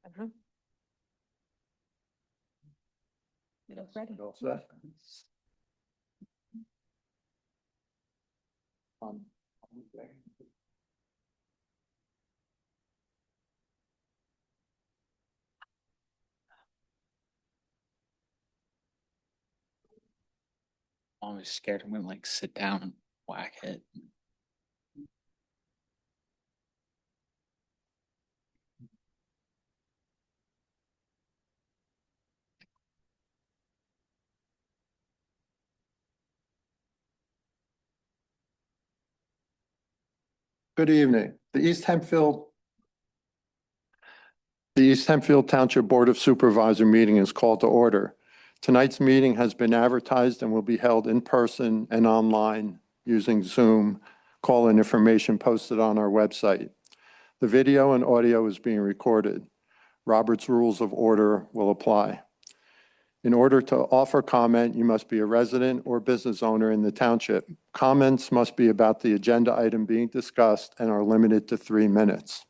Ready. I'm always scared I'm gonna like sit down and whack it. Good evening. The East Hempfield Township Board of Supervisor meeting is called to order. Tonight's meeting has been advertised and will be held in person and online using Zoom call-in information posted on our website. The video and audio is being recorded. Robert's Rules of Order will apply. In order to offer comment, you must be a resident or business owner in the township. Comments must be about the agenda item being discussed and are limited to 3 minutes.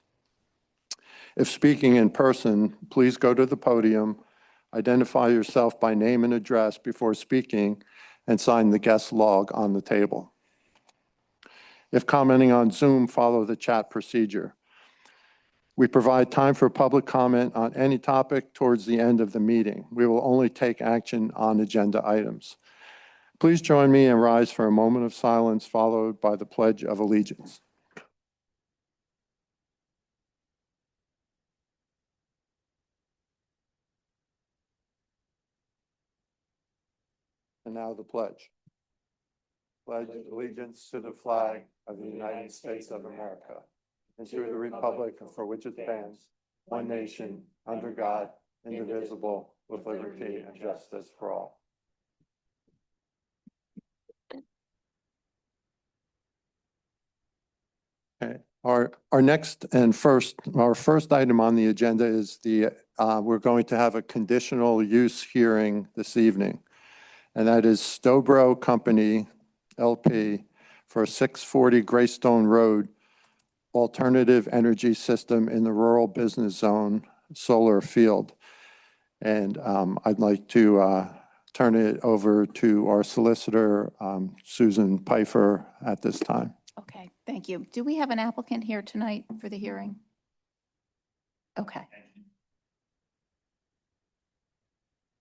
If speaking in person, please go to the podium, identify yourself by name and address before speaking, and sign the guest log on the table. If commenting on Zoom, follow the chat procedure. We provide time for public comment on any topic towards the end of the meeting. We will only take action on agenda items. Please join me and rise for a moment of silence followed by the Pledge of Allegiance. And now the pledge. Pledge allegiance to the flag of the United States of America and to the republic for which it stands, one nation, under God, indivisible, with liberty and justice for all. Okay. Our first item on the agenda is we're going to have a conditional use hearing this evening, and that is Stobro Company, LP, for 640 Greystone Road, alternative energy system in the rural business zone solar field. And I'd like to turn it over to our solicitor, Susan Pfeiffer, at this time. Okay, thank you. Do we have an applicant here tonight for the hearing? Okay.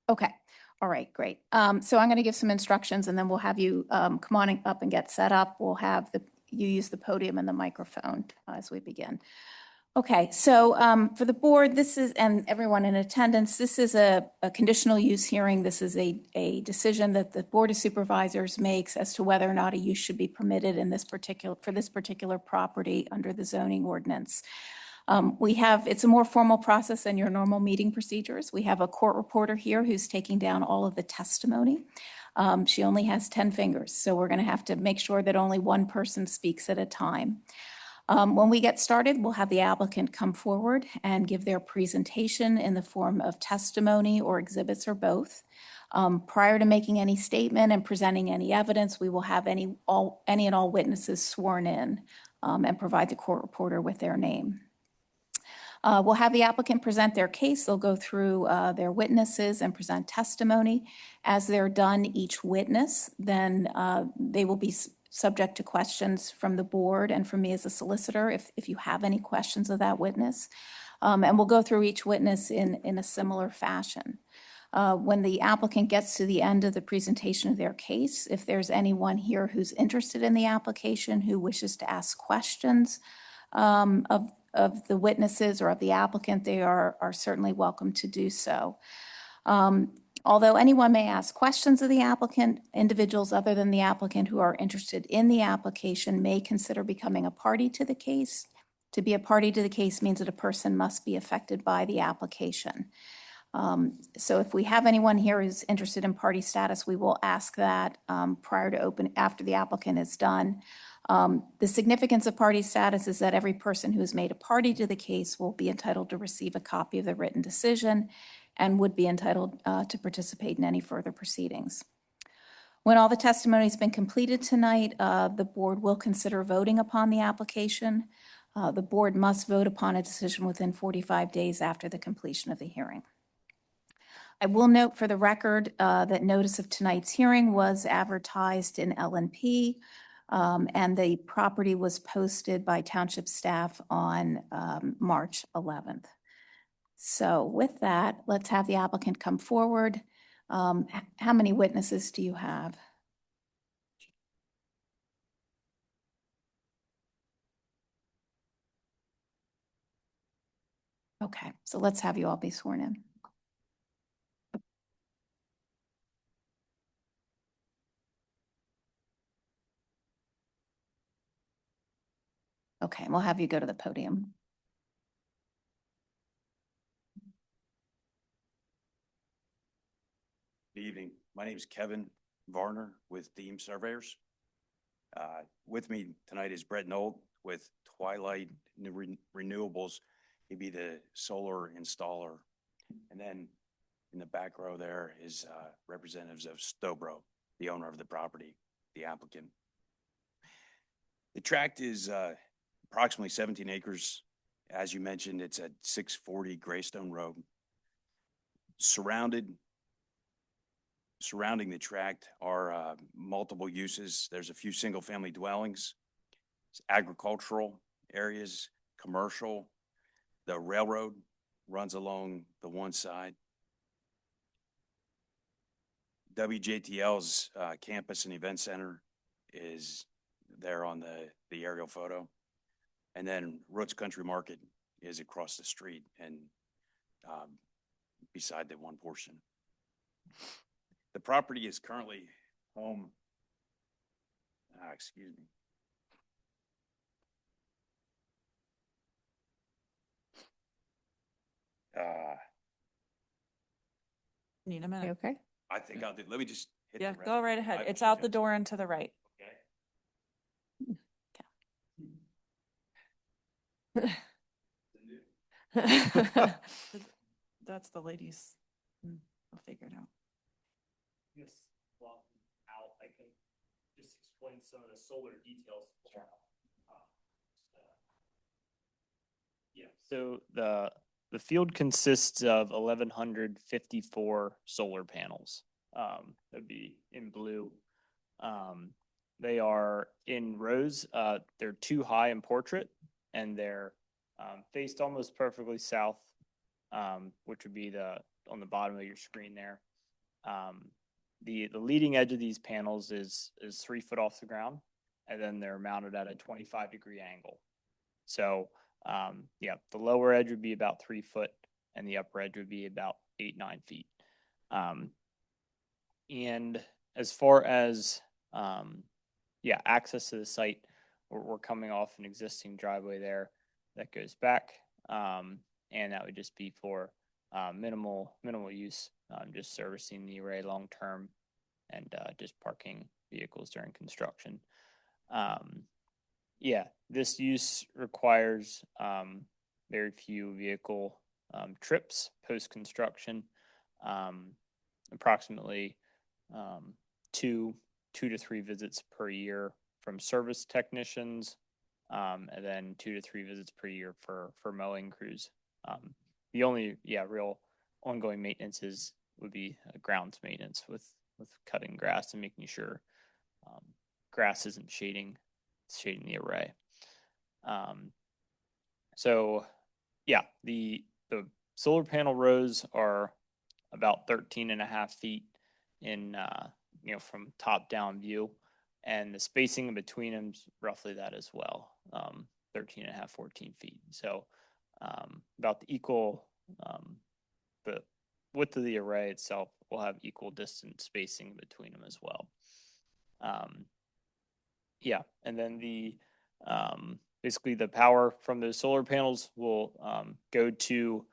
Okay. All right, great. So I'm going to give some instructions and then we'll have you come on up and get set up. We'll have you use the podium and the microphone as we begin. Okay, so for the board, and everyone in attendance, this is a conditional use hearing. This is a decision that the Board of Supervisors makes as to whether or not a use should be permitted in for this particular property under the zoning ordinance. It's a more formal process than your normal meeting procedures. We have a court reporter here who's taking down all of the testimony. She only has 10 fingers, so we're going to have to make sure that only one person speaks at a time. When we get started, we'll have the applicant come forward and give their presentation in the form of testimony or exhibits or both. Prior to making any statement and presenting any evidence, we will have any and all witnesses sworn in and provide the court reporter with their name. We'll have the applicant present their case. They'll go through their witnesses and present testimony. As they're done, each witness, then they will be subject to questions from the board and from me as a solicitor if you have any questions of that witness. And we'll go through each witness in a similar fashion. When the applicant gets to the end of the presentation of their case, if there's anyone here who's interested in the application who wishes to ask questions of the witnesses or of the applicant, they are certainly welcome to do so. Although anyone may ask questions of the applicant, individuals other than the applicant who are interested in the application may consider becoming a party to the case. To be a party to the case means that a person must be affected by the application. So if we have anyone here who's interested in party status, we will ask that after the applicant is done. The significance of party status is that every person who has made a party to the case will be entitled to receive a copy of the written decision and would be entitled to participate in any further proceedings. When all the testimony has been completed tonight, the board will consider voting upon the application. The board must vote upon a decision within 45 days after the completion of the hearing. I will note for the record that notice of tonight's hearing was advertised in LNP, and the property was posted by township staff on March 11th. So with that, let's have the applicant come forward. How many witnesses do you have? Okay, so let's have you all be sworn in. Okay, and we'll have you go to the podium. Good evening. My name is Kevin Varner with Theme Surveyors. With me tonight is Brett Knoll with Twilight Renewables. He'd be the solar installer. And then in the back row there is representatives of Stobro, the owner of the property, the applicant. The tract is approximately 17 acres. As you mentioned, it's at 640 Greystone Road. Surrounding the tract are multiple uses. There's a few single-family dwellings, agricultural areas, commercial. The railroad runs along the one side. WJTL's campus and event center is there on the aerial photo. And then Roots Country Market is across the street and beside the one portion. The property is currently home, excuse me. Need a You minute. okay? I think I'll do, let me just hit Yeah, the go right ahead. It's out the door and to the right. That's the ladies. I'll figure it out. Yes, well, out, I can just explain some of the solar details. Yeah, so the field consists of 1,154 solar panels. That'd be in blue. They are in rows. They're 2 high in portrait, and they're faced almost perfectly south, which would be on the bottom of your screen there. The leading edge of these panels is 3 foot off the ground, and then they're mounted at a 25-degree angle. So yeah, the lower edge would be about 3 foot, and the upper edge would be about 8-9 feet. And as far as yeah, access to the site, we're coming off an existing driveway there that goes back, and that would just be for minimal use, just servicing the array long term, and just parking vehicles during construction. Yeah, this use requires very few vehicle trips post construction, approximately 2 to 3 visits per year from service technicians, and then 2 to 3 visits per year for mowing crews. The only real ongoing maintenance would be grounds maintenance with cutting grass and making sure grass isn't shading the array. So yeah, the solar panel rows are about 13.5 feet in from top down view, and the spacing in between them is roughly that as well, 13.5, 14 feet. So about the equal, the width of the array itself will have equal distance spacing between them as well. Yeah, and then the basically the power from those solar panels will go to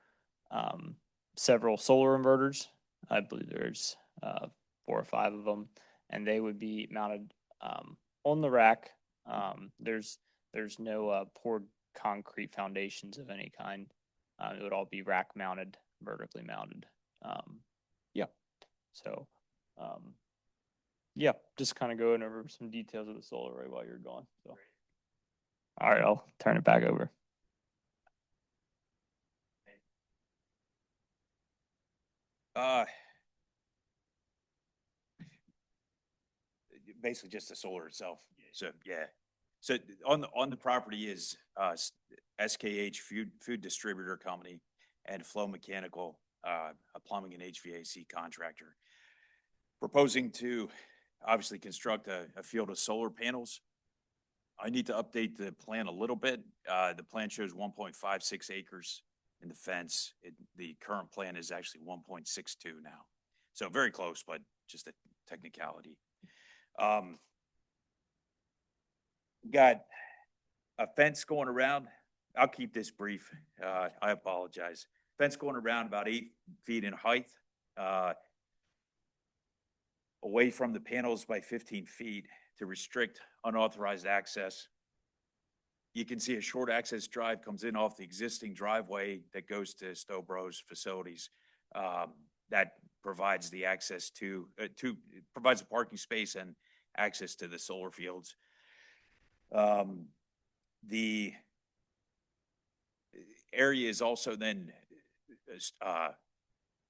several solar inverters. I believe there's 4 or 5 of them, and they would be mounted on the rack. There's no poured concrete foundations of any kind. It would all be rack mounted, vertically mounted. Yeah, so yeah, just kind of going over some details of the solar array while you're gone. So, all All right, I'll turn it back over. Uh, Basically just the solar itself. So, yeah. So on the property is, SKH Food Distributor Company and Flow Mechanical, a plumbing and HVAC contractor. Proposing to obviously construct a field of solar panels. I need to update the plan a little bit. The plan shows 1.56 acres in the fence. The current plan is actually 1.62 now. So very close, but just a technicality. Got a fence going around. I'll keep this brief. I apologize. Fence going around about 8 feet in height, away from the panels by 15 feet to restrict unauthorized access. You can see a short access drive comes in off the existing driveway that goes to Stowbro's facilities. That provides the access provides a parking space and access to the solar fields. The area is also then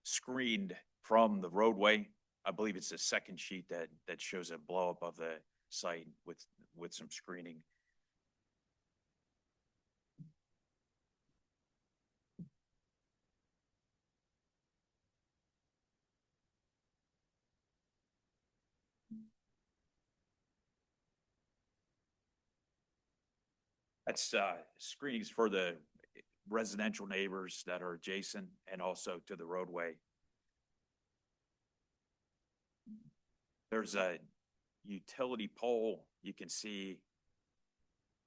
screened from the roadway. I believe it's the second sheet that shows a blow up of the site with some screening. That's screenings for the residential neighbors that are adjacent and also to the roadway. There's a utility pole you can see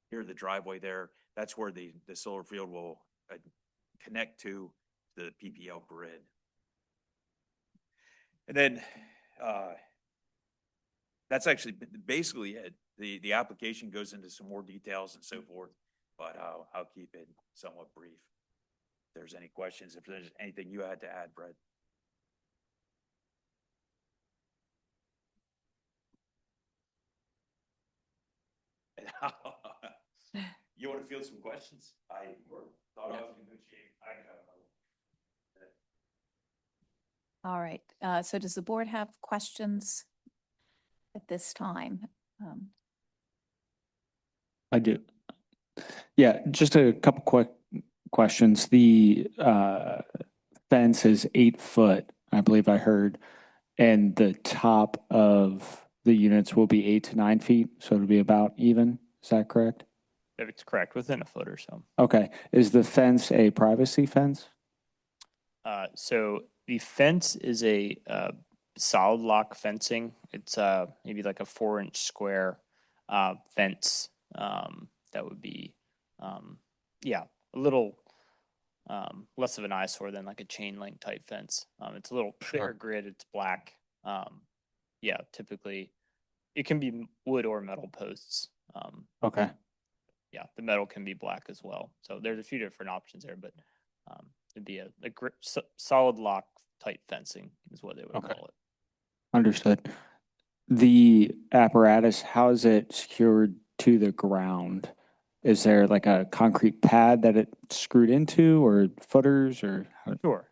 here, the driveway there. That's where the solar field will connect to the PPL grid. And then that's actually basically it. The application goes into some more details and so forth, but I'll keep it somewhat brief. If there's any questions, if there's anything you had to add, Brett. You want to field some questions? I thought I was in good shape. All right, so does the board have questions at this time? I do. Yeah, just a couple quick questions. The fence is 8 foot, I believe I heard, and the top of the units will be 8 to 9 feet, so it'll be about even. Is that correct? If it's correct, within a foot or so. Okay. Is the fence a privacy fence? So the fence is a solid lock fencing. It's maybe like a 4-inch square fence that would be, a little less of an eyesore than like a chain link type fence. It's a little clear grid. It's black. Typically it can be wood or metal posts. Okay. Yeah, the metal can be black as well. So there's a few different options there, but it'd be a solid lock type fencing is what they would call it. Understood. The apparatus, how is it secured to the ground? Is there like a concrete pad that it's screwed into, or footers, or how? Sure.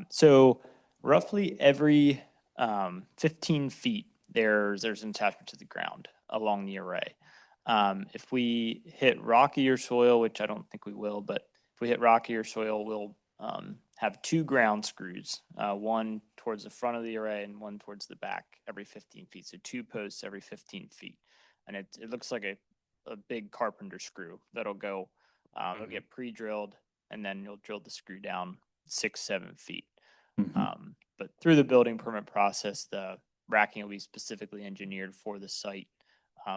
So roughly every 15 feet, there's an attachment to the ground along the array. If we hit rockier soil, which I don't think we will, but if we hit rockier soil, we'll have 2 ground screws, one towards the front of the array and one towards the back every 15 feet. So 2 posts every 15 feet. And it looks like a big carpenter screw that'll go, it'll get pre-drilled, and then you'll drill the screw down 6-7 feet. But through the building permit process, the racking will be specifically engineered for the site,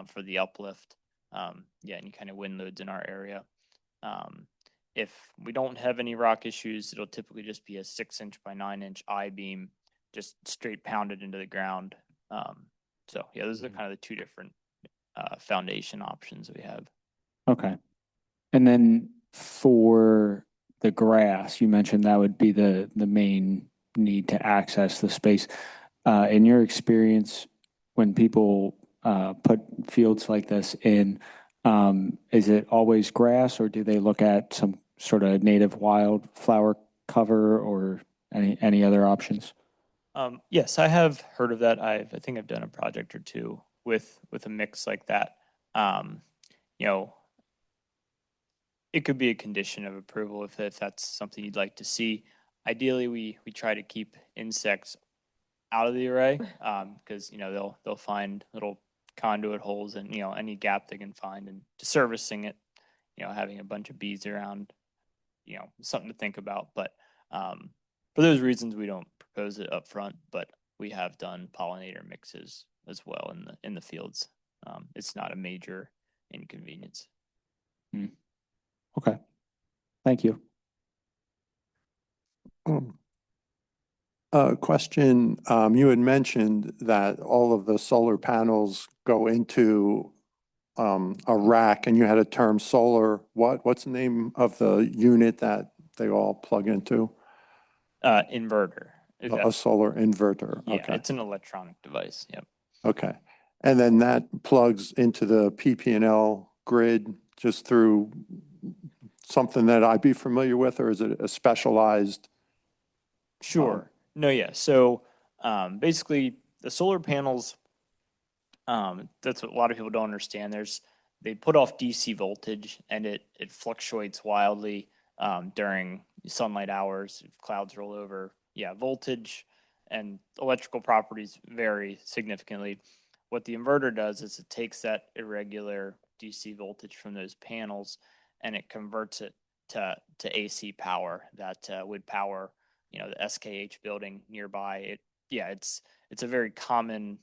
for the uplift, any kind of wind loads in our area. If we don't have any rock issues, it'll typically just be a 6-inch by 9-inch I-beam, just straight pounded into the ground. Those are kind of the 2 different foundation options we have. Okay. And then for the grass, you mentioned that would be the main need to access the space. In your experience, when people put fields like this in, Is it always grass, or do they look at some sort of native wildflower cover or any other options? Yes, I have heard of that. I think I've done a project or two with a mix like that. Um, you know, it could be a condition of approval if that's something you'd like to see. Ideally, we try to keep insects out of the array, because, they'll find little conduit holes and, any gap they can find, and servicing it, having a bunch of bees around, something to think about. But for those reasons, we don't propose it up front, but we have done pollinator mixes as well in the fields. It's not a major inconvenience. Okay. Thank you. Question, you had mentioned that all of the solar panels go into a rack, and you had a term solar. What's the name of the unit that they all plug into? Inverter. If A that's- solar inverter. Yeah, Okay. it's an electronic device. Yep. Okay. And then that plugs into the PP&L grid just through something that I'd be familiar with, or is it a specialized? Sure. No, yeah. So basically, the solar panels, that's what a lot of people don't understand. They put off DC voltage, and it fluctuates wildly during sunlight hours. If clouds roll over, yeah, voltage and electrical properties vary significantly. What the inverter does is it takes that irregular DC voltage from those panels, and it converts it to AC power that would power, the SKH building nearby. It's a very common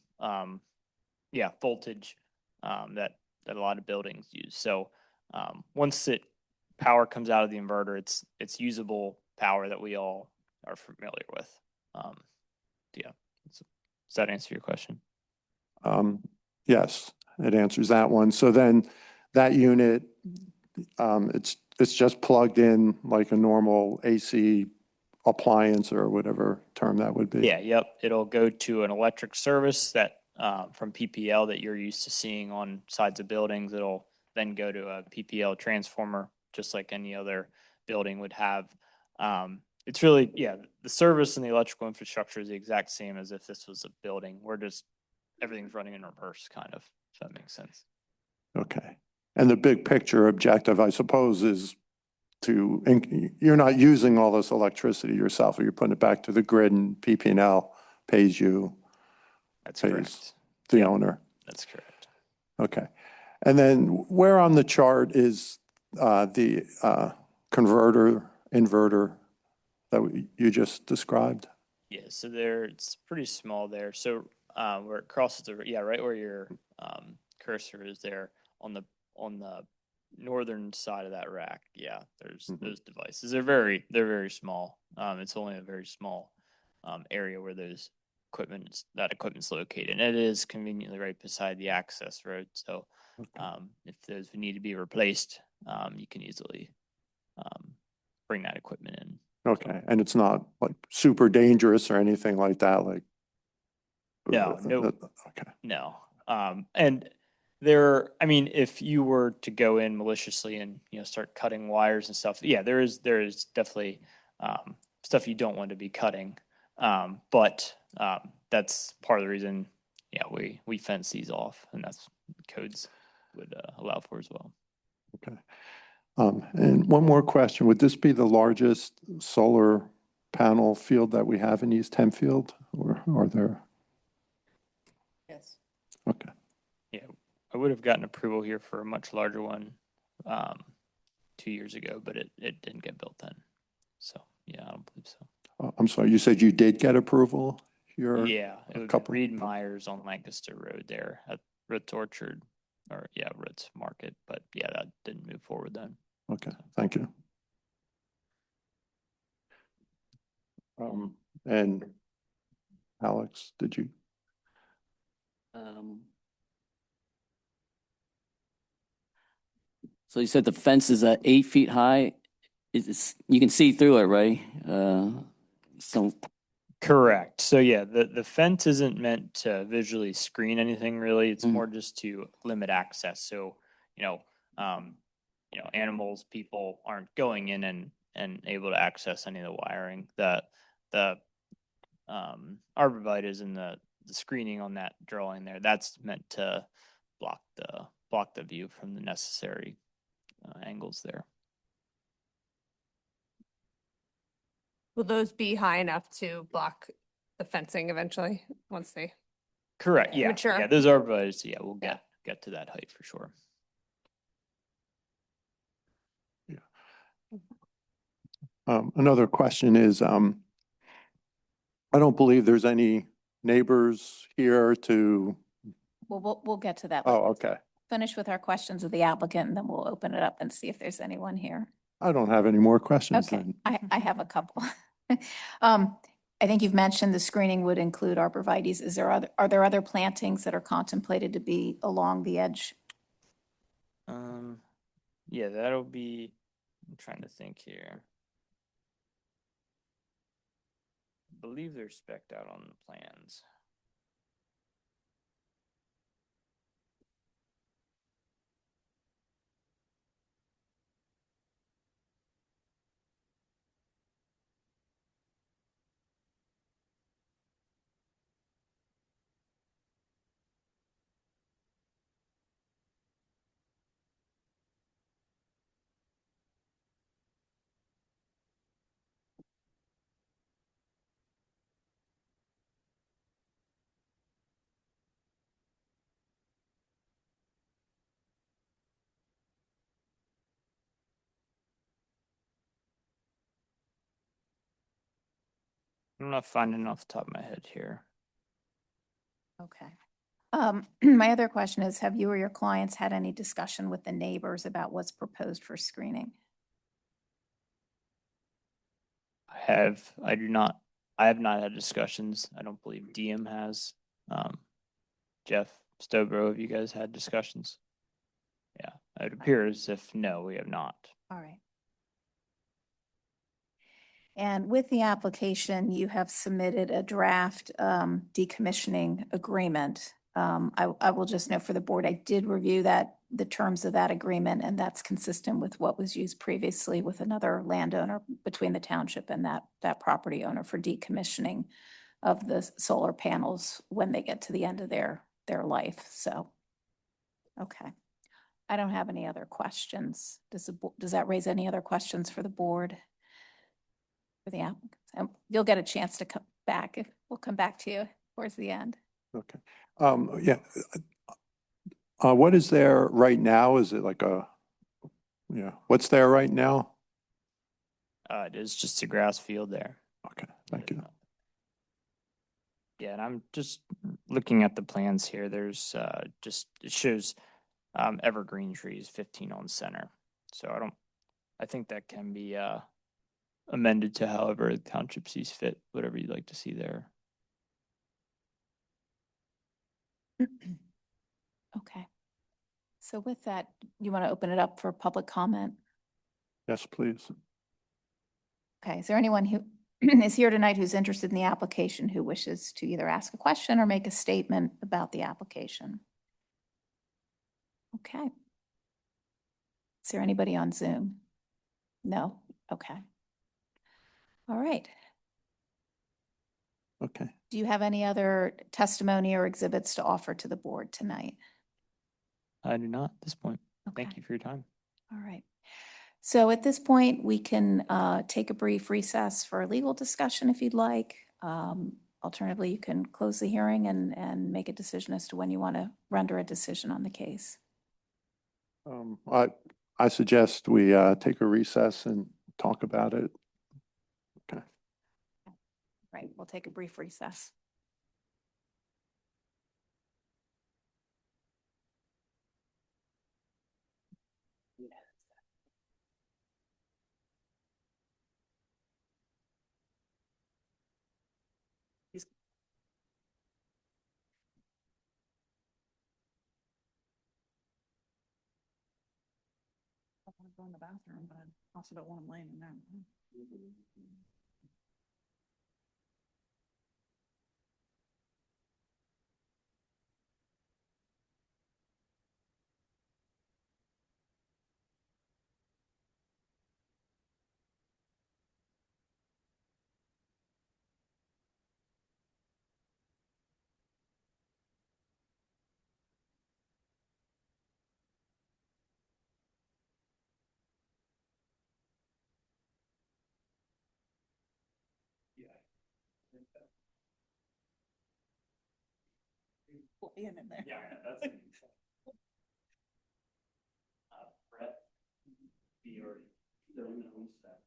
voltage that a lot of buildings use. So once power comes out of the inverter, it's usable power that we all are familiar with. Yeah. Does that answer your question? Yes, it answers that one. So then that unit, it's just plugged in like a normal AC appliance or whatever term that would be. Yeah, yep. It'll go to an electric service that from PPL that you're used to seeing on sides of buildings. It'll then go to a PPL transformer, just like any other building would have. It's really, the service and the electrical infrastructure is the exact same as if this was a building. Everything's running in reverse, kind of, if that makes sense. Okay. And the big picture objective, I suppose, is you're not using all this electricity yourself, or you're putting it back to the grid, and PP&L pays you, That's pays correct. the Yep. owner. That's correct. Okay. And then where on the chart is the inverter that you just described? Yeah, so it's pretty small there. So where it crosses right where your cursor is there on the northern side of that rack. Yeah, there's those devices. They're very small. It's only a very small area where that equipment's located, and it is conveniently right beside the access road. So if those need to be replaced, you can easily bring that equipment in. Okay. And it's not like super dangerous or anything like that, like? No. Okay. No. And if you were to go in maliciously and, start cutting wires and stuff, yeah, there is definitely stuff you don't want to be cutting. But that's part of the reason, we fence these off, and that's codes would allow for as well. Okay. And one more question. Would this be the largest solar panel field that we have in East Hempfield, or are there? Yes. Okay. Yeah, I would have gotten approval here for a much larger one 2 years ago, but it didn't get built then. So, yeah, I don't believe so. I'm sorry, you said you did get approval here? Yeah, it would be Reed Myers on Lancaster Road there at Ritz Orchard, Ritz Market. But yeah, that didn't move forward then. Okay, thank you. And Alex, did you? So you said the fence is 8 feet high. You can see through it, right? So Correct. So yeah, the fence isn't meant to visually screen anything really. It's more just to limit access. So, animals, people aren't going in and able to access any of the wiring. The arborvitaes and the screening on that drawing there, that's meant to block the view from the necessary angles there. Will those be high enough to block the fencing eventually, once they? Correct. Yeah. Mature. Yeah. Those arborvitaes. Yeah. We'll Yeah. get to that height for sure. Another question is, I don't believe there's any neighbors here to, Well, we'll get to that. oh, Let's okay. finish with our questions of the applicant, and then we'll open it up and see if there's anyone here. I don't have any more questions Okay, then. I have a couple. I think you've mentioned the screening would include arborvitaes. Are there other plantings that are contemplated to be along the edge? Yeah, that'll be, I'm trying to think here. I believe they're spec'd out on the plans. I'm not finding it off the top of my head here. Okay. My other question is, have you or your clients had any discussion with the neighbors about what's proposed for screening? I have not had discussions. I don't believe DM has. Jeff, Stobro, have you guys had discussions? Yeah, it appears if no, we have not. All right. And with the application, you have submitted a draft decommissioning agreement. I will just note for the board, I did review the terms of that agreement, and that's consistent with what was used previously with another landowner between the township and that property owner for decommissioning of the solar panels when they get to the end of their life. So, okay. I don't have any other questions. Does that raise any other questions for the board? For the applicants? And you'll get a chance to come back. We'll come back to you towards the end. Okay. Yeah. What is there right now? Is it like what's there right now? It is just a grass field there. Okay, thank you. Yeah, and I'm just looking at the plans here. There's it shows evergreen trees, 15 on center. So I think that can be amended to however the township sees fit, whatever you'd like to see there. Okay. So with that, you want to open it up for public comment? Yes, please. Okay, is there anyone who is here tonight who's interested in the application who wishes to either ask a question or make a statement about the application? Okay. Is there anybody on Zoom? No? Okay. All right. Okay. Do you have any other testimony or exhibits to offer to the board tonight? I do not at this point. Okay. Thank you for your time. All right. So at this point, we can take a brief recess for a legal discussion if you'd like. Alternatively, you can close the hearing and make a decision as to when you want to render a decision on the case. I suggest we take a recess and talk about it. Okay. Right, we'll take a brief recess. I want to go in the bathroom, but I also don't want them laying in there. Laying in there. Yeah, that's. Brett, he already knows that.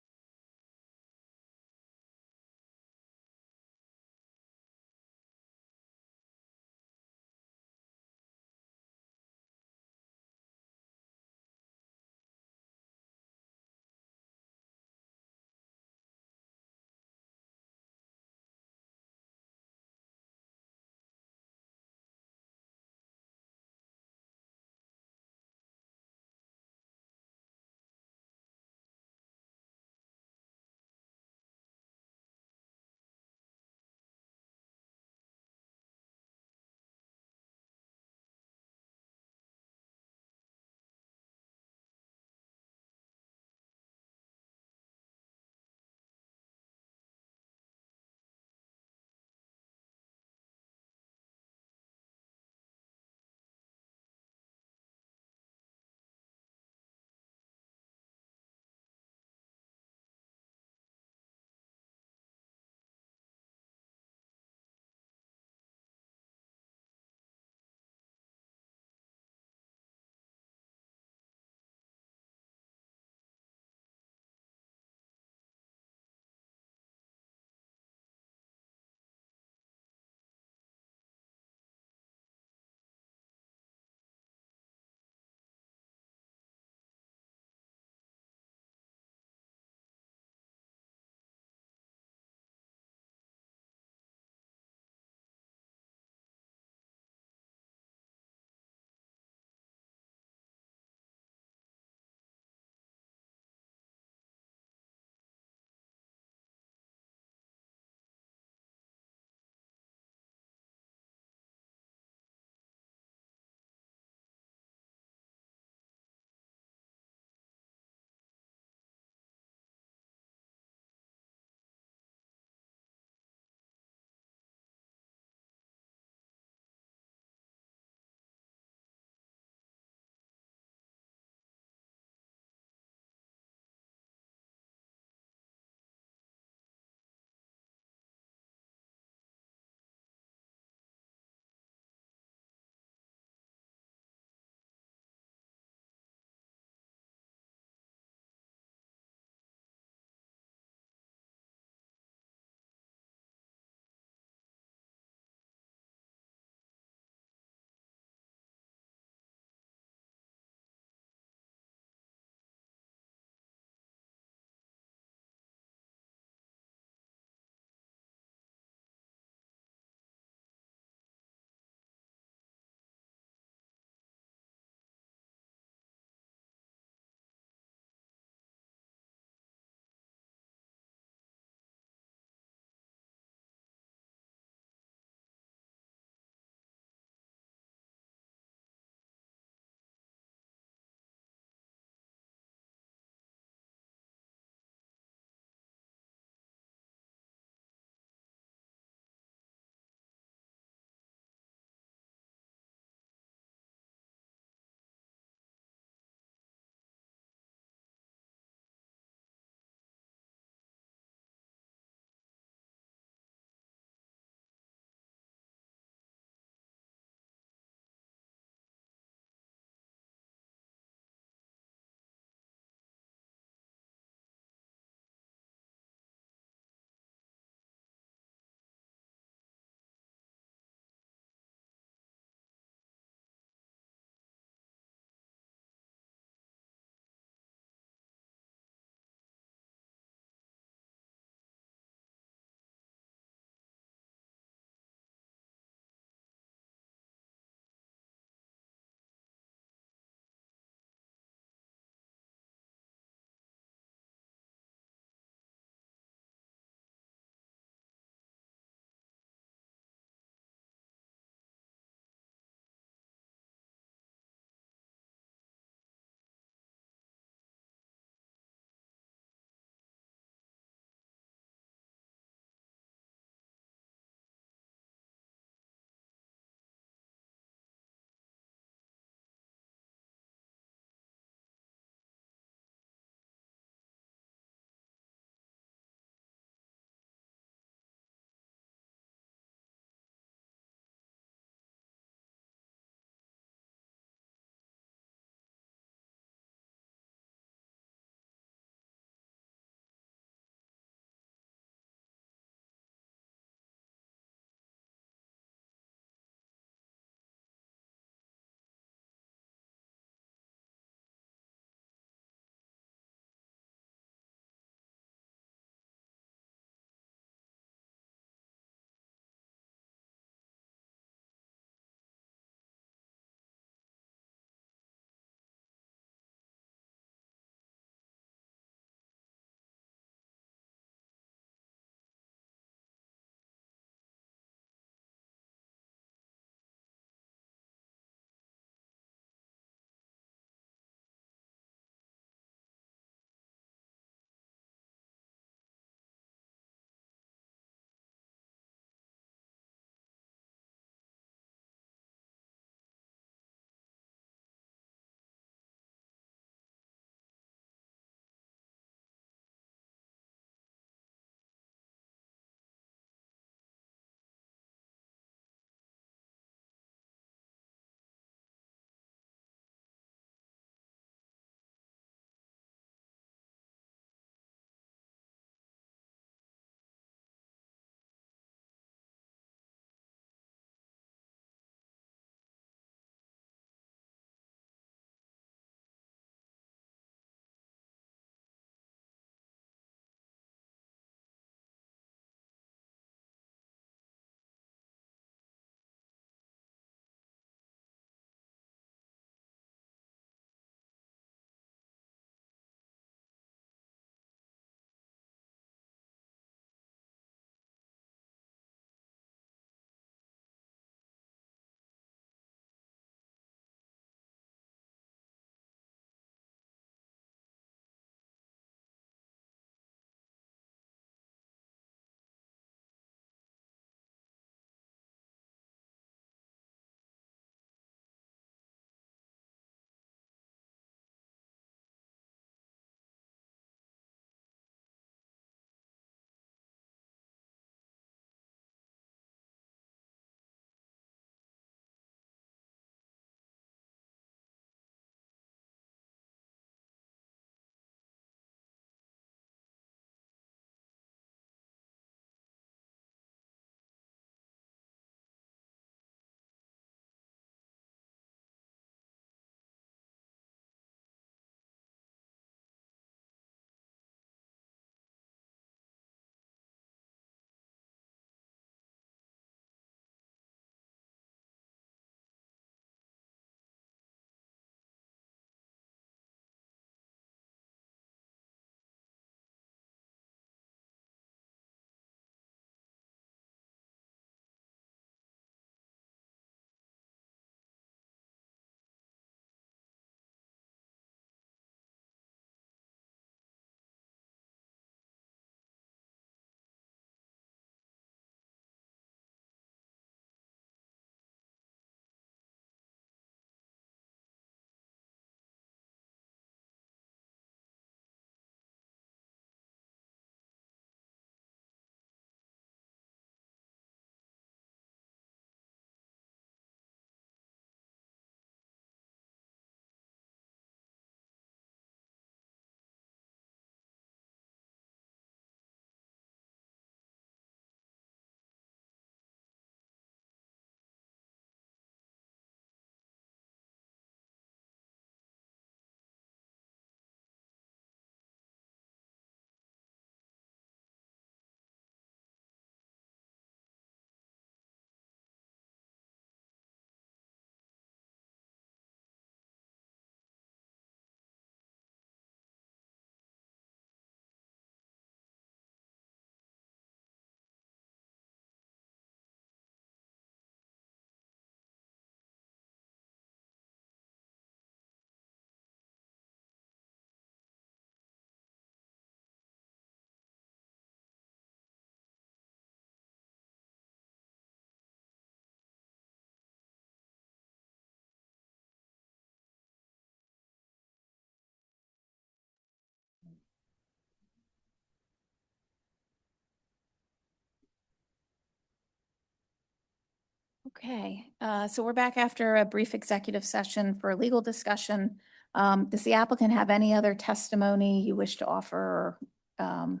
Okay, so we're back after a brief executive session for a legal discussion. Does the applicant have any other testimony you wish to offer or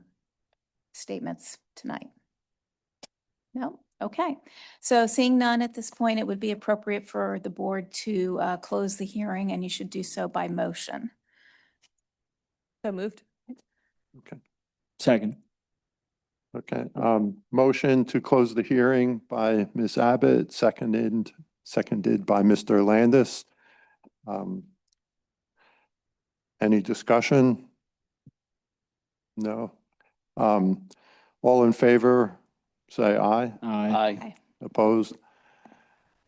statements tonight? No? Okay. So seeing none at this point, it would be appropriate for the board to close the hearing, and you should do so by motion. So moved. Okay. Second. Okay, motion to close the hearing by Ms. Abbott, seconded by Mr. Landis. Any discussion? No. All in favor, say aye. Aye. Aye. Opposed?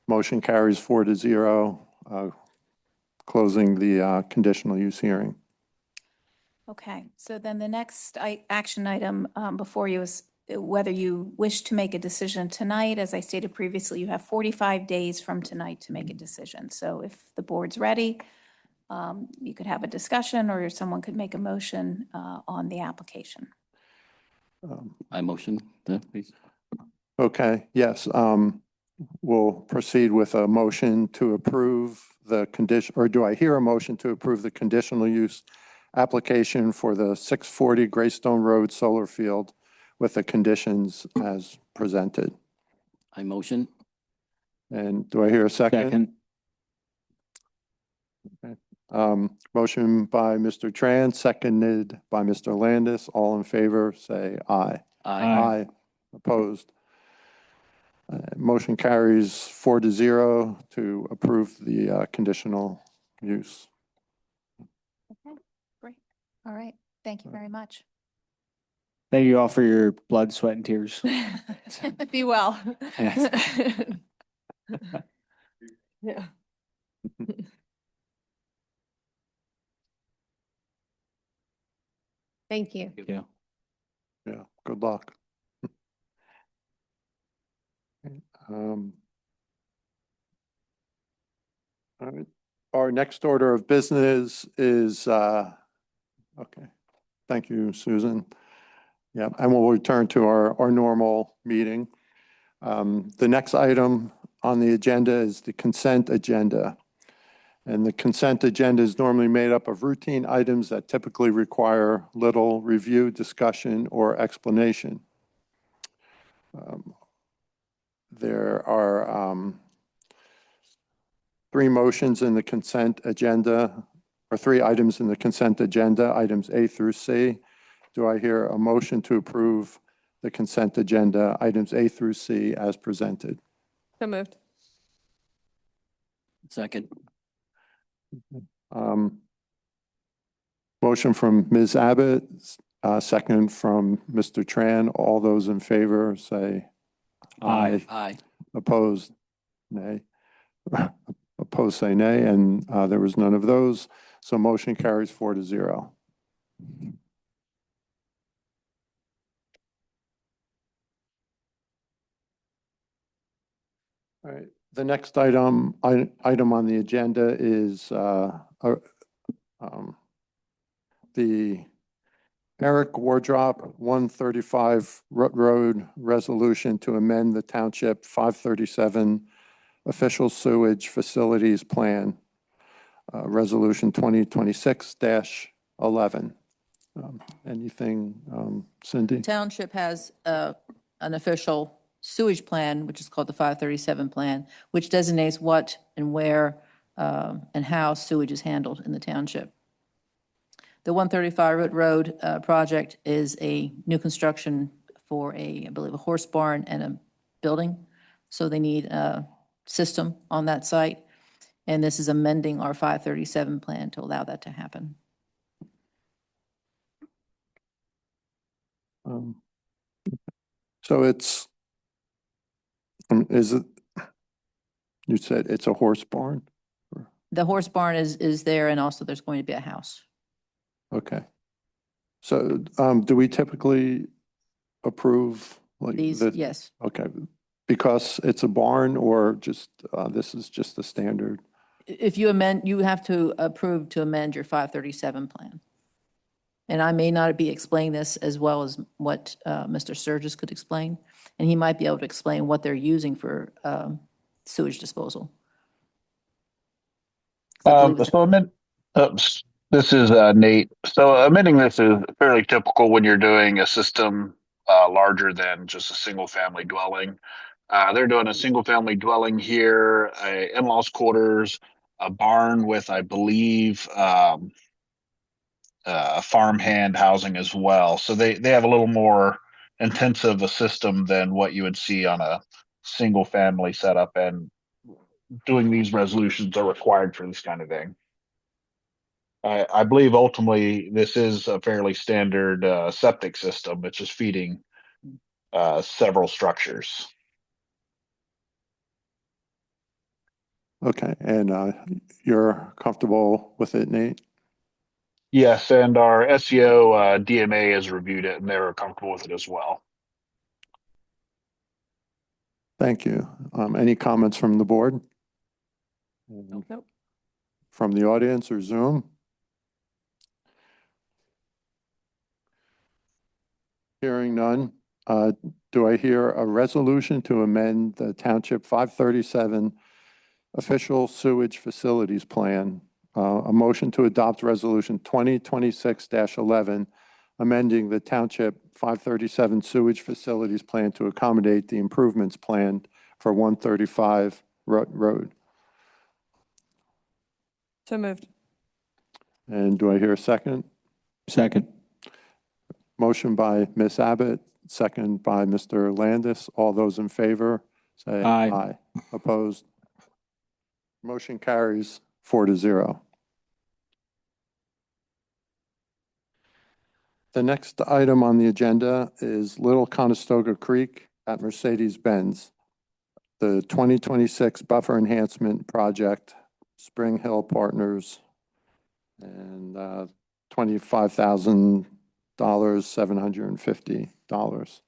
Motion carries 4-0, closing the conditional use hearing. Okay, so then the next action item before you is whether you wish to make a decision tonight. As I stated previously, you have 45 days from tonight to make a decision. So if the board's ready, you could have a discussion or someone could make a motion on the application. I motion that, please. Okay, yes, we'll proceed with a motion to approve the condition, or do I hear a motion to approve the conditional use application for the 640 Greystone Road solar field with the conditions as presented? I motion. And do I hear a second? Motion by Mr. Tran, seconded by Mr. Landis. All in favor, say aye. Aye. Opposed? Motion carries 4-0 to approve the conditional use. Okay, great. All right, thank you very much. Thank you all for your blood, sweat, and tears. Be well. Yes. Yeah. Thank you. Yeah. Yeah, good luck. All right. Our next order of business is, okay, thank you, Susan. Yeah, and we'll return to our normal meeting. The next item on the agenda is the consent agenda. And the consent agenda is normally made up of routine items that typically require little review, discussion, or explanation. There are 3 motions in the consent agenda, or 3 items in the consent agenda, items A through C. Do I hear a motion to approve the consent agenda, items A through C as presented? So moved. Second. Motion from Ms. Abbott, second from Mr. Tran. All those in favor say aye. Aye. Opposed, nay. Opposed, say nay, and there was none of those. So motion carries 4-0. All right, the next item on the agenda is the Eric Wardrop 135 Rut Road resolution to amend the Township 537 official sewage facilities plan, resolution 2026-11. Anything, Cindy? Township has an official sewage plan, which is called the 537 plan, which designates what and where and how sewage is handled in the township. The 135 Root Road project is a new construction for I believe, a horse barn and a building. So they need a system on that site. And this is amending our 537 plan to allow that to happen. So it's, is it, you said it's a horse barn? The horse barn is there, and also there's going to be a house. Okay. So do we typically approve like These, that? yes. Okay, because it's a barn, or just, this is just the standard? If you amend, you have to approve to amend your 537 plan. And I may not be explaining this as well as what Mr. Sturgis could explain. And he might be able to explain what they're using for sewage disposal. 'Cause I believe it's- So oops, this is Nate. So amending this is fairly typical when you're doing a system larger than just a single family dwelling. They're doing a single family dwelling here, a in-laws quarters, a barn with, I believe, farmhand housing as well. So they have a little more intensive a system than what you would see on a single family setup, and doing these resolutions are required for this kind of thing. I believe ultimately this is a fairly standard septic system. It's just feeding several structures. Okay, and you're comfortable with it, Nate? Yes, and our SEO DMA has reviewed it and they were comfortable with it as well. Thank you. Any comments from the board? Nope. From the audience or Zoom? Hearing none, do I hear a resolution to amend the Township 537 Official Sewage Facilities Plan? A motion to adopt Resolution 2026-11, amending the Township 537 Sewage Facilities Plan to accommodate the improvements planned for 135 Road. So moved. And do I hear a second? Second. Motion by Ms. Abbott, second by Mr. Landis. All those in favor, say Aye. aye. Opposed? Motion carries 4-0. The next item on the agenda is Little Conestoga Creek at Mercedes-Benz. The 2026 Buffer Enhancement Project, Spring Hill Partners, and $25,000, $750.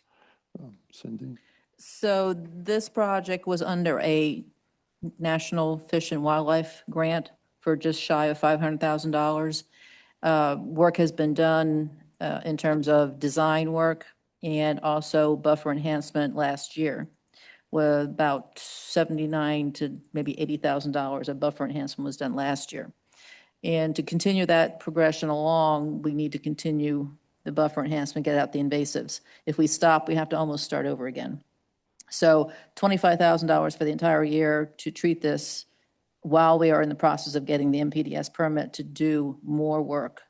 Cindy? So this project was under a National Fish and Wildlife grant for just shy of $500,000. Work has been done in terms of design work and also buffer enhancement last year, with about $79,000 to maybe $80,000 of buffer enhancement was done last year. And to continue that progression along, we need to continue the buffer enhancement, get out the invasives. If we stop, we have to almost start over again. So $25,000 for the entire year to treat this while we are in the process of getting the MPDS permit to do more work.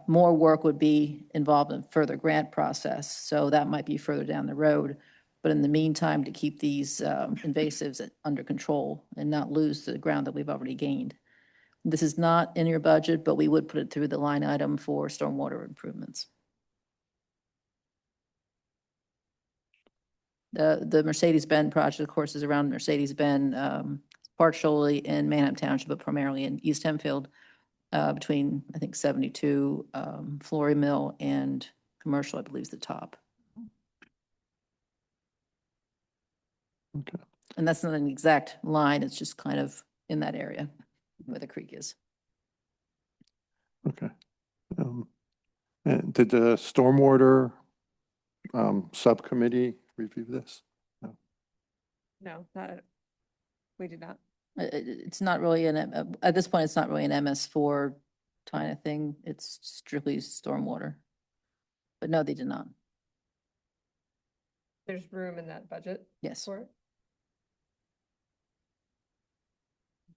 More work would be involved in further grant process, so that might be further down the road. But in the meantime, to keep these invasives under control and not lose the ground that we've already gained. This is not in your budget, but we would put it through the line item for stormwater improvements. The Mercedes-Benz project, of course, is around Mercedes-Benz, partially in Manham Township, but primarily in East Hempfield, between, I think, 72, Flory Mill and Commercial, I believe, is the top. Okay. And that's not an exact line, it's just kind of in that area where the creek is. Okay. And did the stormwater subcommittee review this? No, we did not. It's not really at this point, it's not really an MS4 kind of thing. It's strictly stormwater. But no, they did not. There's room in that budget Yes. for it.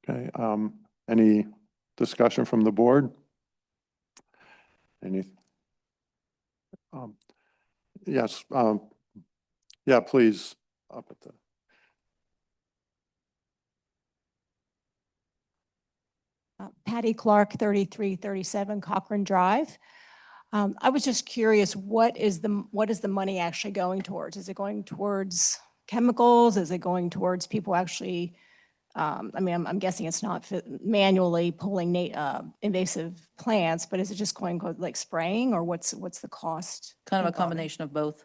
Okay, any discussion from the board? Any? Yes, yeah, please, up at the. Patty Clark, 3337 Cochrane Drive. I was just curious, what is the money actually going towards? Is it going towards chemicals? Is it going towards people actually, I mean, I'm guessing it's not manually pulling invasive plants, but is it just going like spraying, or what's the cost? Kind of a involved? combination of both.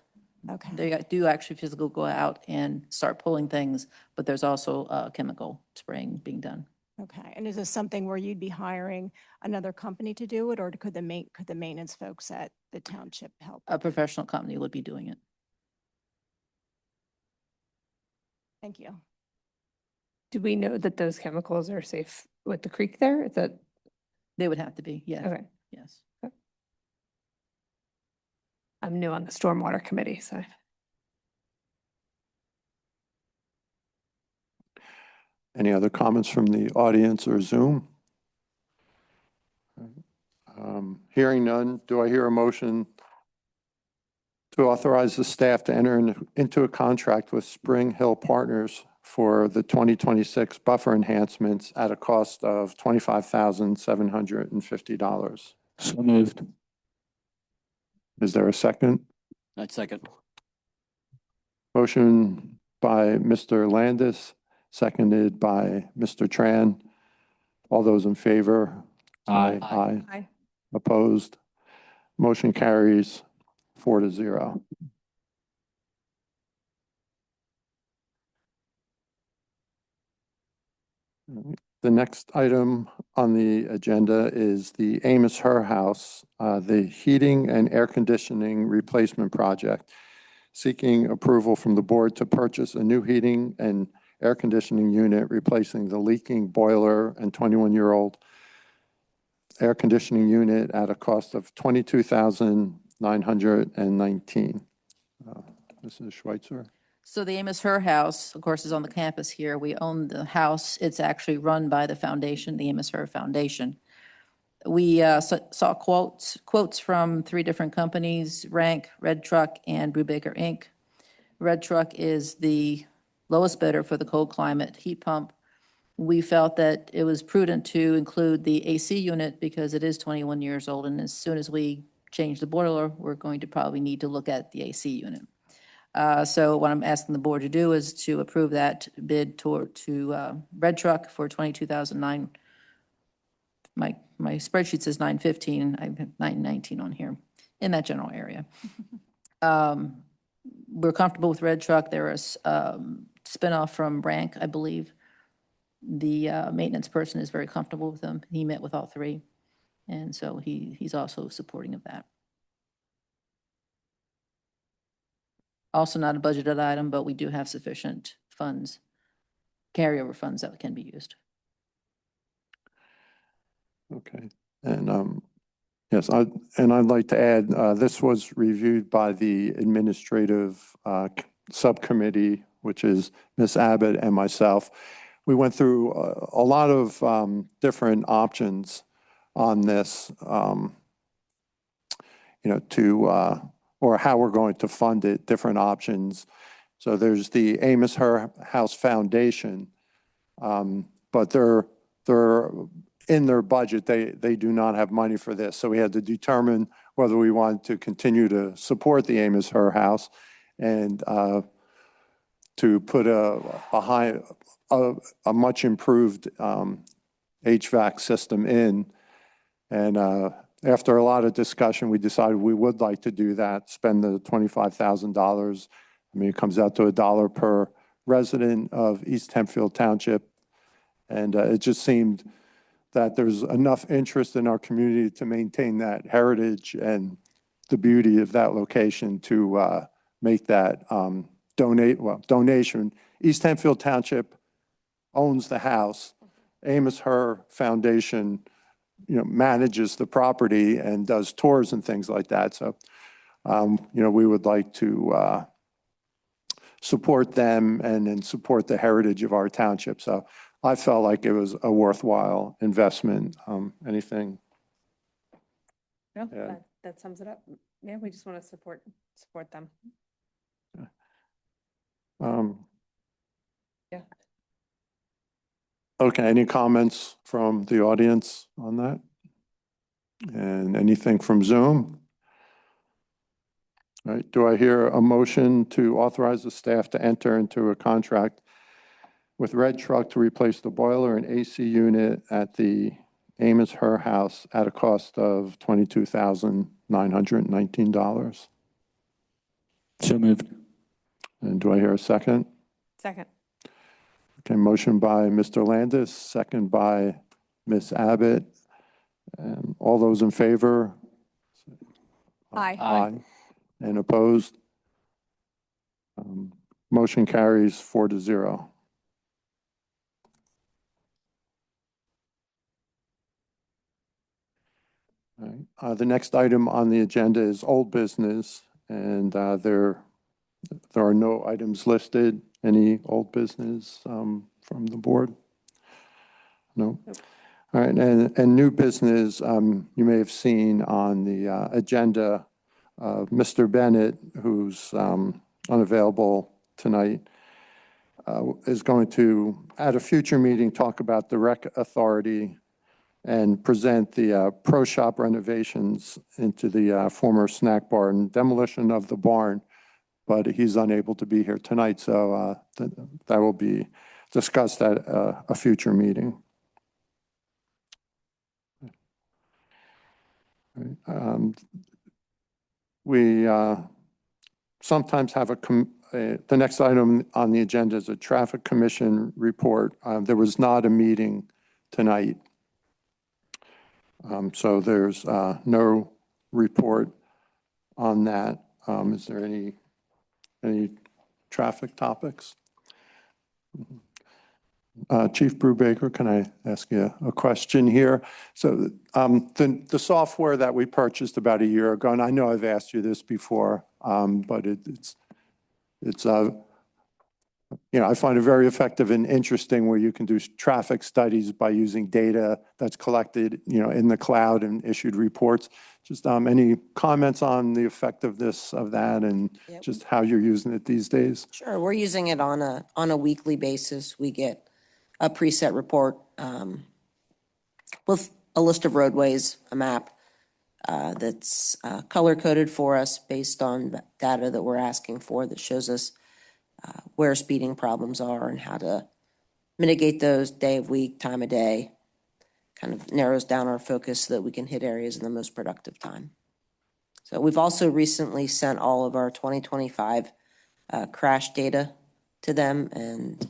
Okay. They do actually physically go out and start pulling things, but there's also chemical spraying being done. Okay, and is this something where you'd be hiring another company to do it, or could the maintenance folks at the township help? A professional company would be doing it. Thank you. Do we know that those chemicals are safe with the creek there? Is that, They would have to be, yes, okay. yes. I'm new on the stormwater committee, so. Any other comments from the audience or Zoom? Hearing none, do I hear a motion to authorize the staff to enter into a contract with Spring Hill Partners for the 2026 buffer enhancements at a cost of $25,750? So moved. Is there a second? I'd second. Motion by Mr. Landis, seconded by Mr. Tran. All those in favor? Aye. Aye. Aye. Opposed? Motion carries 4-0. The next item on the agenda is the Amos Her House, the heating and air conditioning replacement project, seeking approval from the board to purchase a new heating and air conditioning unit, replacing the leaking boiler and 21-year-old air conditioning unit at a cost of $22,919. Mrs. Schweitzer? So the Amos Her House, of course, is on the campus here. We own the house. It's actually run by the foundation, the Amos Her Foundation. We saw quotes from 3 different companies, Rank, Red Truck, and Brubaker Inc. Red Truck is the lowest bidder for the cold climate heat pump. We felt that it was prudent to include the AC unit because it is 21 years old, and as soon as we change the boiler, we're going to probably need to look at the AC unit. So what I'm asking the board to do is to approve that bid to Red Truck for $22,009. My spreadsheet says $915. I have $919 on here in that general area. We're comfortable with Red Truck. There is spinoff from Rank, I believe. The maintenance person is very comfortable with them. He met with all 3, and so he's also supporting of that. Also not a budgeted item, but we do have sufficient funds, carryover funds that can be used. Okay. And yes, I'd like to add, this was reviewed by the administrative subcommittee, which is Ms. Abbott and myself. We went through a lot of different options on this, or how we're going to fund it, different options. So there's the Amos Her House Foundation, but they're in their budget, they do not have money for this. So we had to determine whether we wanted to continue to support the Amos Her House and to put a much improved HVAC system in. And after a lot of discussion, we decided we would like to do that, spend the $25,000. I mean, it comes out to $1 per resident of East Hempfield Township. And it just seemed that there's enough interest in our community to maintain that heritage and the beauty of that location to make that donation. East Hempfield Township owns the house. Amos Her Foundation, manages the property and does tours and things like that. So, we would like to support them and then support the heritage of our township. So I felt like it was a worthwhile investment. Anything? No, Yeah. that sums it up. Yeah, we just want to support them. Yeah. Okay, any comments from the audience on that? And anything from Zoom? All right, do I hear a motion to authorize the staff to enter into a contract with Red Truck to replace the boiler and AC unit at the Amos Her House at a cost of $22,919? So moved. And do I hear a second? Second. Okay, motion by Mr. Landis, second by Ms. Abbott. And all those in favor? Aye. Aye. And opposed? Motion carries 4-0. All right. The next item on the agenda is old business, and there are no items listed. Any old business from the board? No? All right, and new business, you may have seen on the agenda, Mr. Bennett, who's unavailable tonight, is going to, at a future meeting, talk about the rec authority and present the pro shop renovations into the former snack bar and demolition of the barn, but he's unable to be here tonight, so that will be discussed at a future meeting. We sometimes have the next item on the agenda is a traffic commission report. There was not a meeting tonight. So there's no report on that. Is there any traffic topics? Chief Brubaker, can I ask you a question here? So the software that we purchased about a year ago, and I know I've asked you this before, but it's I find it very effective and interesting where you can do traffic studies by using data that's collected, in the cloud and issued reports. Just any comments on the effectiveness of that and just how you're using it these days? Sure, we're using it on a weekly basis. We get a preset report with a list of roadways, a map that's color coded for us based on data that we're asking for that shows us where speeding problems are and how to mitigate those day of week, time of day. Kind of narrows down our focus so that we can hit areas in the most productive time. So we've also recently sent all of our 2025 crash data to them, and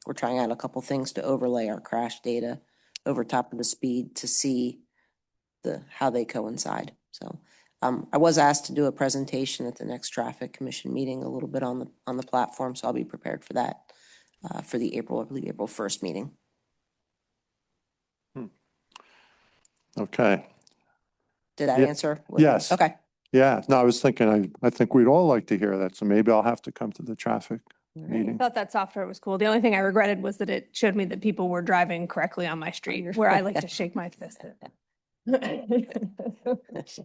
we're trying out a couple things to overlay our crash data over top of the speed to see how they coincide. So I was asked to do a presentation at the next traffic commission meeting, a little bit on the platform, so I'll be prepared for that for the April 1st meeting. Okay. Did that answer? Yes. Okay. Yeah. No, I was thinking, I think we'd all like to hear that, so maybe I'll have to come to the traffic I meeting. thought that software was cool. The only thing I regretted was that it showed me that people were driving correctly on my street where I like to shake my fist at.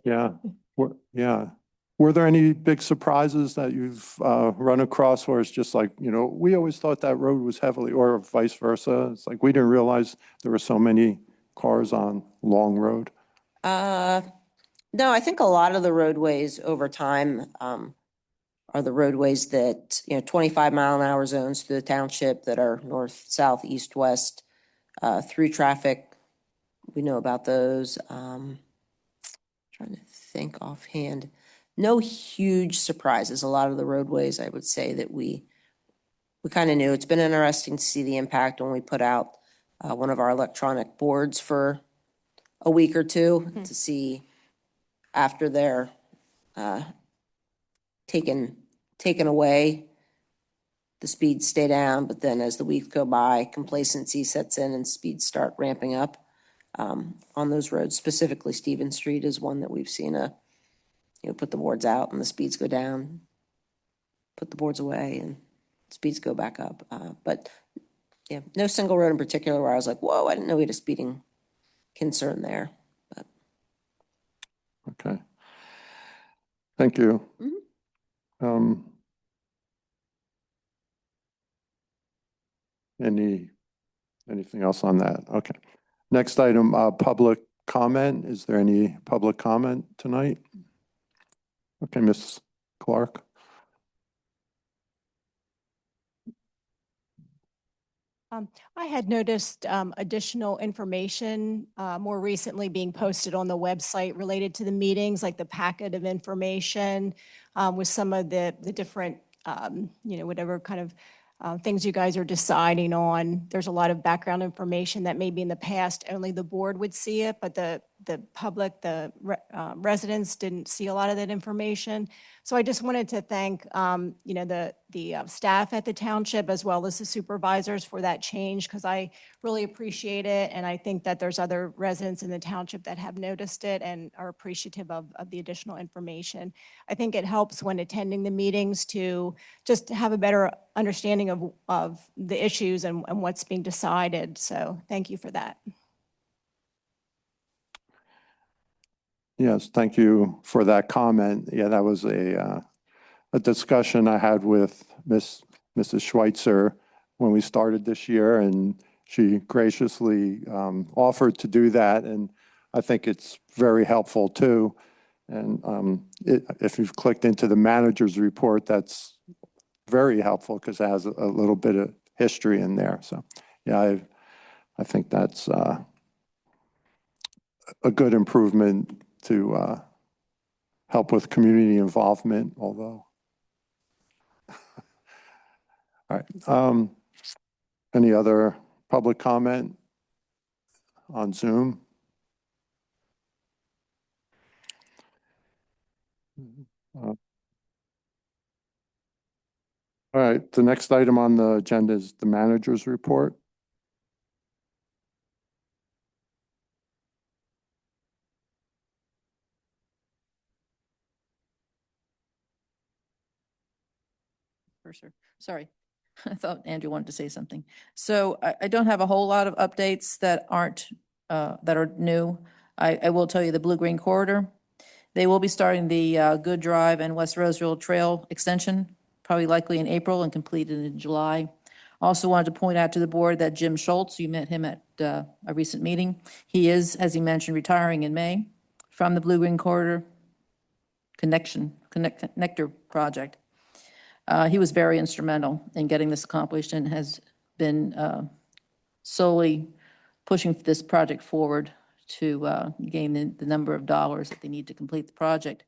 Yeah. Yeah. Were there any big surprises that you've run across where it's just like, we always thought that road was heavily, or vice versa? It's like we didn't realize there were so many cars on Long Road. No, I think a lot of the roadways over time are the roadways that, 25-mile-an-hour zones through the township that are north, south, east, west, through traffic. We know about those. Trying to think offhand. No huge surprises. A lot of the roadways, I would say that we kind of knew. It's been interesting to see the impact when we put out one of our electronic boards for a week or two to see after they're taken away, the speeds stay down, but then as the weeks go by, complacency sets in and speeds start ramping up on those roads. Specifically, Stevens Street is one that we've seen put the boards out and the speeds go down, put the boards away and speeds go back up. But yeah, no single road in particular where I was like, whoa, I didn't know we had a speeding concern there. But Okay. Thank you. Anything else on that? Okay. Next item, public comment. Is there any public comment tonight? Okay, Ms. Clark. I had noticed additional information more recently being posted on the website related to the meetings, like the packet of information with some of the different, whatever kind of things you guys are deciding on. There's a lot of background information that maybe in the past only the board would see it, but the the public, the residents didn't see a lot of that information. So I just wanted to thank, the staff at the township as well as the supervisors for that change, because I really appreciate it. And I think that there's other residents in the township that have noticed it and are appreciative of the additional information. I think it helps when attending the meetings to just have a better understanding of the issues and what's being decided. So thank you for that. Yes, thank you for that comment. Yeah, that was a discussion I had with Mrs. Schweitzer when we started this year, and she graciously offered to do that, and I think it's very helpful too. And if you've clicked into the manager's report, that's very helpful because it has a little bit of history in there. So, yeah, I think that's a good improvement to help with community involvement, although. All right. Any other public comment on Zoom? All right, the next item on the agenda is the manager's report. Sir. Sorry, I thought Andrew wanted to say something. So I don't have a whole lot of updates that aren't, that are new. I will tell you the Blue-Green Corridor. They will be starting the Good Drive and West Roseville Trail extension, probably likely in April and completed in July. Also wanted to point out to the board that Jim Schultz, you met him at a recent meeting. He is, as he mentioned, retiring in May from the Blue-Green Corridor Connector project. He was very instrumental in getting this accomplished and has been solely pushing this project forward to gain the number of dollars that they need to complete the project.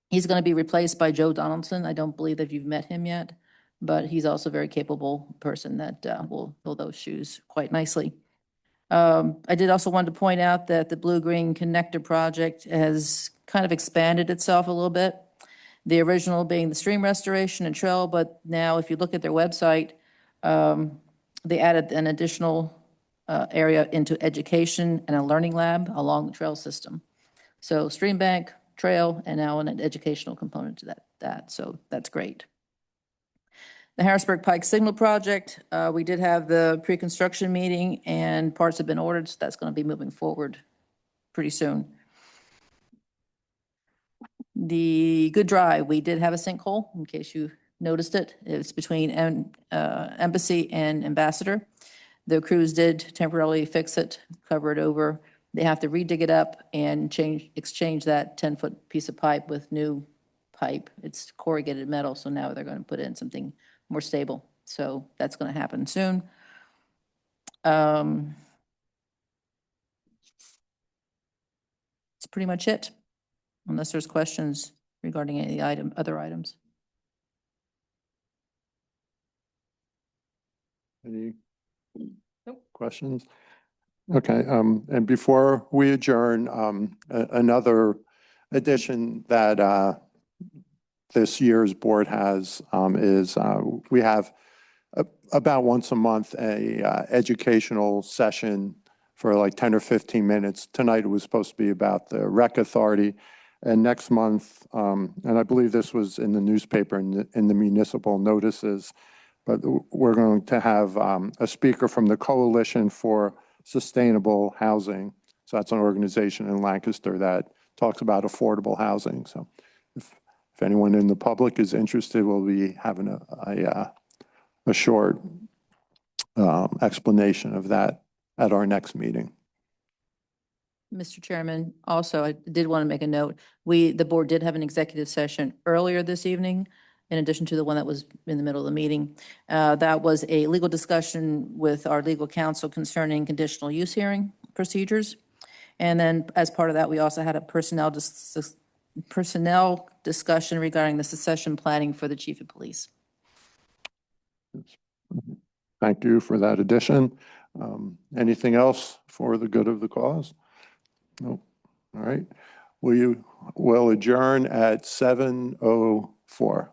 He's going to be replaced by Joe Donaldson. I don't believe that you've met him yet, but he's also a very capable person that will fill those shoes quite nicely. I did also want to point out that the Blue-Green Connector project has kind of expanded itself a little bit. The original being the stream restoration and trail, but now if you look at their website, they added an additional area into education and a learning lab along the trail system. So stream bank, trail, and now an educational component to that. So that's great. The Harrisburg Pike Signal Project, we did have the pre-construction meeting and parts have been ordered, so that's going to be moving forward pretty soon. The Good Drive, we did have a sinkhole, in case you noticed it. It's between Embassy and Ambassador. The crews did temporarily fix it, cover it over. They have to redig it up and exchange that 10-foot piece of pipe with new pipe. It's corrugated metal, so now they're going to put in something more stable. So that's going to happen soon. That's pretty much it, unless there's questions regarding any other items. Any questions? Okay, and before we adjourn, another addition that this year's board has is we have about once a month a educational session for like 10 or 15 minutes. Tonight it was supposed to be about the rec authority, and next month, and I believe this was in the newspaper in the municipal notices, but we're going to have a speaker from the Coalition for Sustainable Housing. So that's an organization in Lancaster that talks about affordable housing. So if anyone in the public is interested, we'll be having a short explanation of that at our next meeting. Mr. Chairman, also, I did want to make a note. The board did have an executive session earlier this evening, in addition to the one that was in the middle of the meeting. That was a legal discussion with our legal counsel concerning conditional use hearing procedures. And then as part of that, we also had a personnel discussion regarding the succession planning for the chief of police. Thank you for that addition. Anything else for the good of the cause? No. All right. Will adjourn at 7:04.